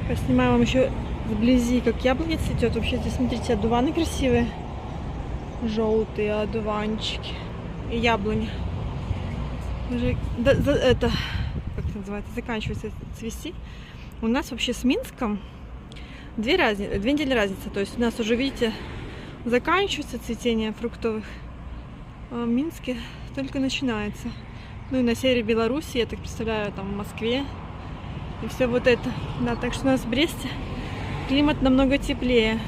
Поснимаю вам еще вблизи, как яблоня цветет. Вообще, здесь, смотрите, одуваны красивые. Желтые одуванчики. И яблони. Уже, это, как это называется, заканчивается цвести. У нас вообще с Минском две недели разница. То есть у нас уже, видите, заканчивается цветение фруктовых. А в Минске только начинается. Ну и на севере Беларуси, я так представляю, там в Москве. И все вот это. Да, так что у нас в Бресте климат намного теплее.